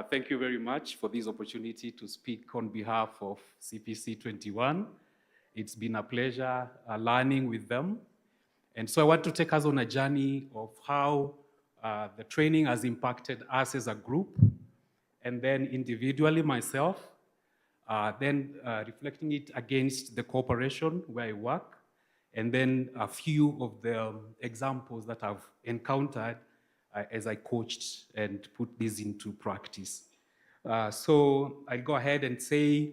Thank you very much for this opportunity to speak on behalf of CPC 21. It's been a pleasure learning with them. And so I want to take us on a journey of how the training has impacted us as a group, and then individually myself, then reflecting it against the corporation where I work, and then a few of the examples that I've encountered as I coached and put this into practice. So I'll go ahead and say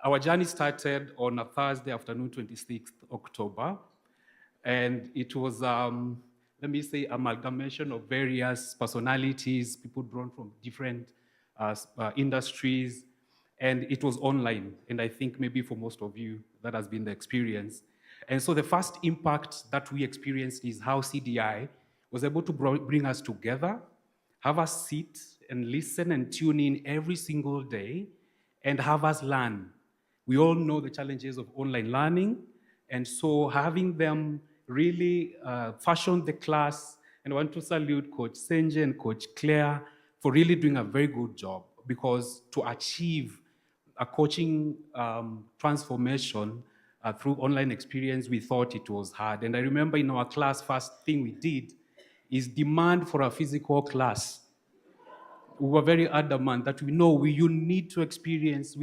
our journey started on a Thursday afternoon, 26th October. And it was, let me say, amalgamation of various personalities, people drawn from different industries. And it was online. And I think maybe for most of you, that has been the experience. And so the first impact that we experienced is how CDI was able to bring us together, have us sit and listen and tune in every single day, and have us learn. We all know the challenges of online learning, and so having them really fashion the class, and I want to salute Coach Senje and Coach Claire for really doing a very good job, because to achieve a coaching transformation through online experience, we thought it was hard. And I remember in our class, first thing we did is demand for a physical class. We were very adamant that we need to experience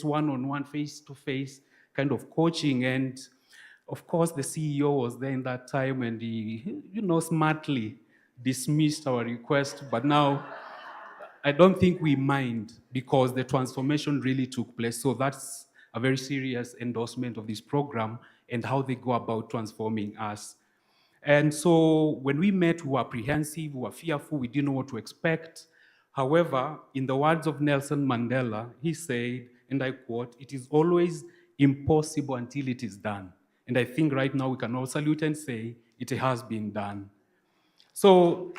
one-on-one, face-to-face kind of coaching. And of course, the CEO was there in that time, and he, smartly dismissed our request. But now, I don't think we mind, because the transformation really took place. So that's a very serious endorsement of this program and how they go about transforming us. And so when we met, we were apprehensive, we were fearful, we didn't know what to expect. However, in the words of Nelson Mandela, he said, and I quote, "It is always impossible until it is done." And I think right now we can all salute and say, it has been done. So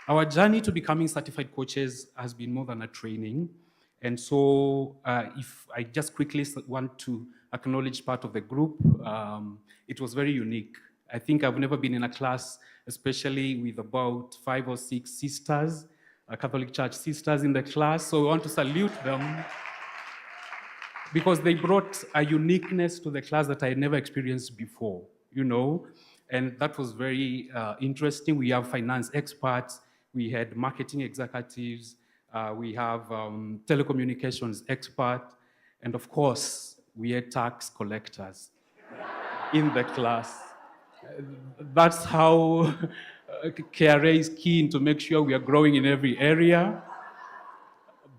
our journey to becoming certified coaches has been more than a training. And so if I just quickly want to acknowledge part of the group, it was very unique. I think I've never been in a class, especially with about 5 or 6 sisters, Catholic Church sisters in the class. So we want to salute them, because they brought a uniqueness to the class that I had never experienced before, and that was very interesting. We have finance experts, we had marketing executives, we have telecommunications expert, and of course, we had tax collectors in the class. That's how KRA is keen to make sure we are growing in every area.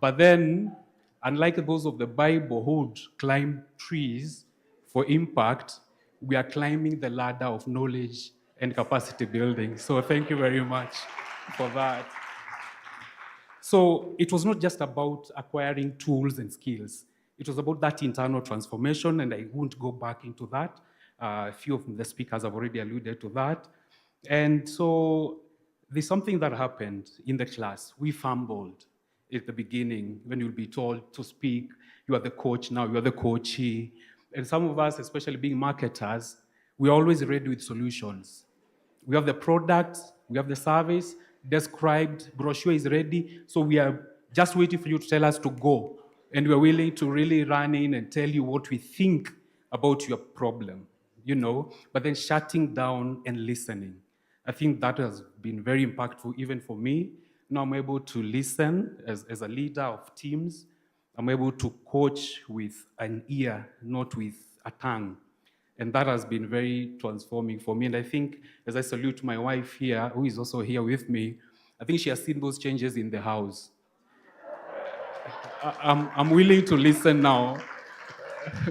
But then, unlike those of the Bible who would climb trees for impact, we are climbing the ladder of knowledge and capacity building. So thank you very much for that. So it was not just about acquiring tools and skills. It was about that internal transformation, and I won't go back into that. A few of the speakers have already alluded to that. And so there's something that happened in the class. We fumbled at the beginning when you'll be told to speak. You are the coach now, you are the coachee. And some of us, especially being marketers, we're always ready with solutions. We have the product, we have the service, described, brochure is ready, so we are just waiting for you to tell us to go. And we're willing to really run in and tell you what we think about your problem, but then shutting down and listening. I think that has been very impactful even for me. Now I'm able to listen as a leader of teams. I'm able to coach with an ear, not with a tongue. And that has been very transforming for me. And I think, as I salute my wife here, who is also here with me, I think she has seen those changes in the house. I'm willing to listen now,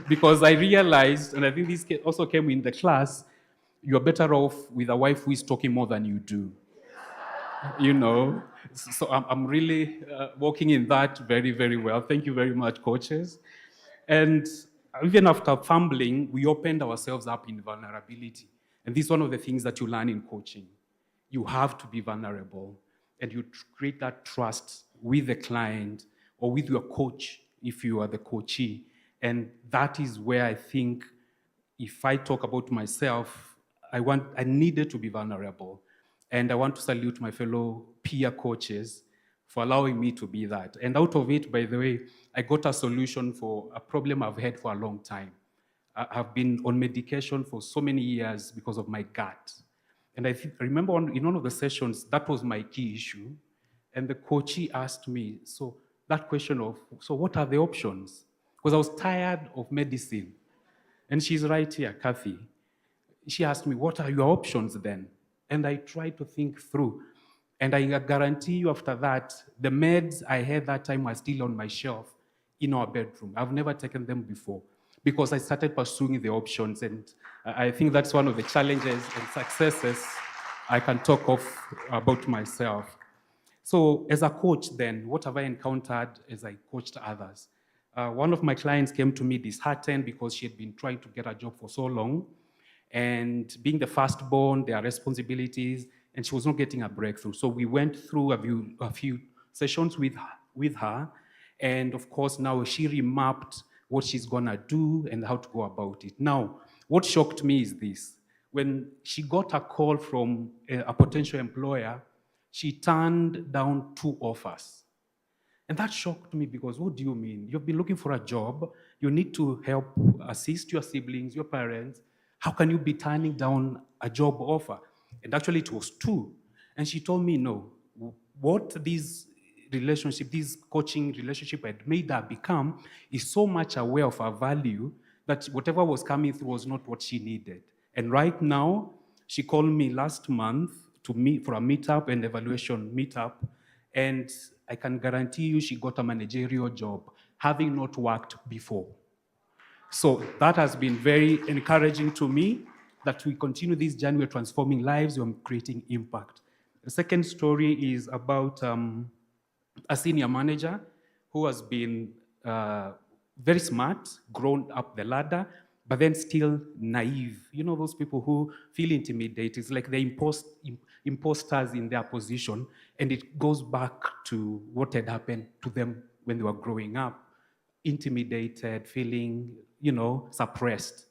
because I realized, and I think this also came in the class, you're better off with a wife who is talking more than you do. So I'm really working in that very, very well. Thank you very much, coaches. And even after fumbling, we opened ourselves up in vulnerability. And this is one of the things that you learn in coaching. You have to be vulnerable, and you create that trust with the client or with your coach if you are the coachee. And that is where I think, if I talk about myself, I needed to be vulnerable. And I want to salute my fellow peer coaches for allowing me to be that. And out of it, by the way, I got a solution for a problem I've had for a long time. I've been on medication for so many years because of my gut. And I remember in one of the sessions, that was my key issue. And the coachee asked me, so that question of, so what are the options? Because I was tired of medicine. And she's right here, Kathy. She asked me, what are your options then? And I tried to think through. And I guarantee you after that, the meds I had that time were still on my shelf in our bedroom. I've never taken them before because I started pursuing the options. And I think that's one of the challenges and successes I can talk of about myself. So as a coach then, what have I encountered as I coached others? One of my clients came to me disheartened because she had been trying to get a job for so long. And being the firstborn, there are responsibilities, and she was not getting a breakthrough. So we went through a few sessions with her. And of course, now she remapped what she's gonna do and how to go about it. Now, what shocked me is this. When she got a call from a potential employer, she turned down 2 offers. And that shocked me because what do you mean? You've been looking for a job, you need to help assist your siblings, your parents. How can you be turning down a job offer? And actually it was 2. And she told me, no, what this coaching relationship had made her become is so much aware of her value that whatever was coming through was not what she needed. And right now, she called me last month to meet for a meetup and evaluation meetup. And I can guarantee you she got a managerial job, having not worked before. So that has been very encouraging to me that we continue this journey. We're transforming lives, we're creating impact. The second story is about a senior manager who has been very smart, grown up the ladder, but then still naive. You know those people who feel intimidated. It's like they're imposters in their position, and it goes back to what had happened to them when they were growing up. Intimidated, feeling, suppressed.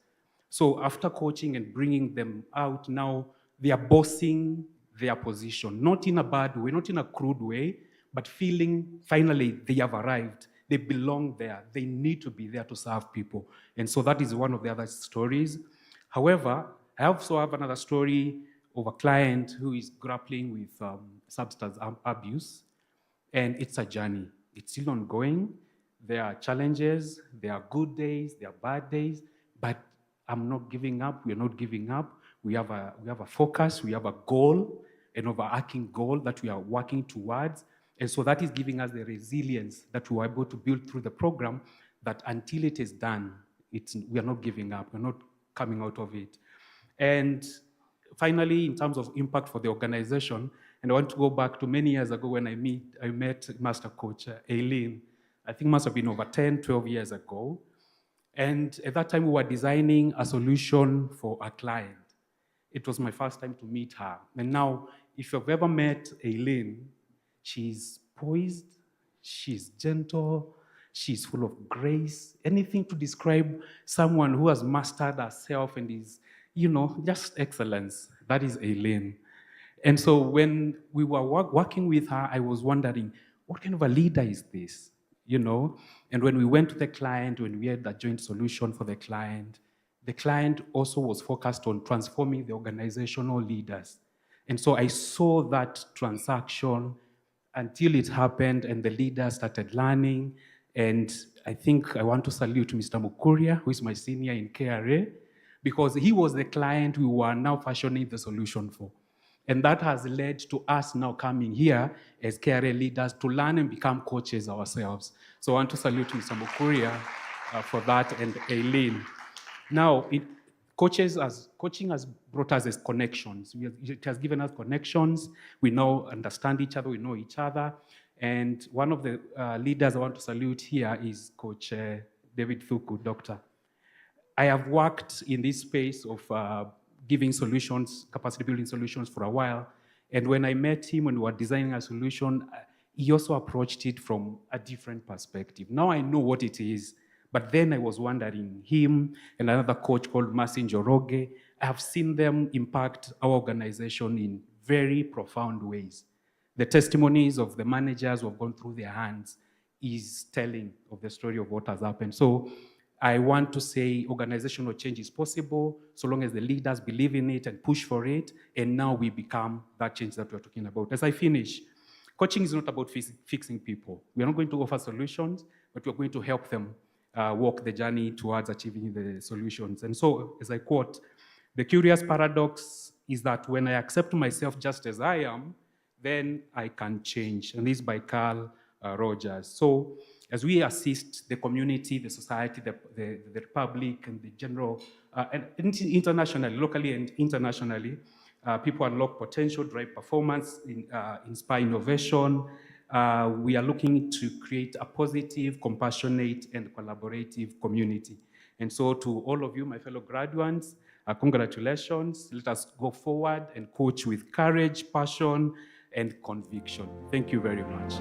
So after coaching and bringing them out, now they are bossing their position, not in a bad way, not in a crude way, but feeling finally they have arrived. They belong there. They need to be there to serve people. And so that is one of the other stories. However, I also have another story of a client who is grappling with substance abuse. And it's a journey. It's still ongoing. There are challenges, there are good days, there are bad days, but I'm not giving up. We're not giving up. We have a focus, we have a goal, an overarching goal that we are working towards. And so that is giving us the resilience that we are able to build through the program, that until it is done, we are not giving up, we're not coming out of it. And finally, in terms of impact for the organization, and I want to go back to many years ago when I met Master Coach Aileen. I think must have been over 10, 12 years ago. And at that time, we were designing a solution for a client. It was my first time to meet her. And now, if you've ever met Aileen, she's poised, she's gentle, she's full of grace. Anything to describe someone who has mastered herself and is, just excellence. That is Aileen. And so when we were working with her, I was wondering, what kind of a leader is this? And when we went to the client, when we had a joint solution for the client also was focused on transforming the organizational leaders. And so I saw that transaction until it happened and the leaders started learning. And I think I want to salute Mr. Mukuria, who is my senior in KRA, because he was the client we were now fashioning the solution for. And that has led to us now coming here as KRA leaders to learn and become coaches ourselves. So I want to salute Mr. Mukuria for that, and Aileen. Now, coaching has brought us as connections. It has given us connections. We now understand each other, we know each other. And one of the leaders I want to salute here is Coach David Thuku, Doctor. I have worked in this space of giving solutions, capacity building solutions for a while. And when I met him and we were designing a solution, he also approached it from a different perspective. Now I know what it is, but then I was wondering, him and another coach called Marcin Joroge, I have seen them impact our organization in very profound ways. The testimonies of the managers who have gone through their hands is telling of the story of what has happened. So I want to say organizational change is possible so long as the leaders believe in it and push for it, and now we become that change that we're talking about. As I finish, coaching is not about fixing people. We're not going to offer solutions, but we're going to help them walk the journey towards achieving the solutions. And so, as I quote, the curious paradox is that when I accept myself just as I am, then I can change. And this is by Carl Rogers. So as we assist the community, the society, the republic, and the general, and internationally, locally and internationally, people unlock potential, drive performance, inspire innovation. We are looking to create a positive, compassionate, and collaborative community. And so to all of you, my fellow graduates, congratulations. Let us go forward and coach with courage, passion, and conviction. Thank you very much.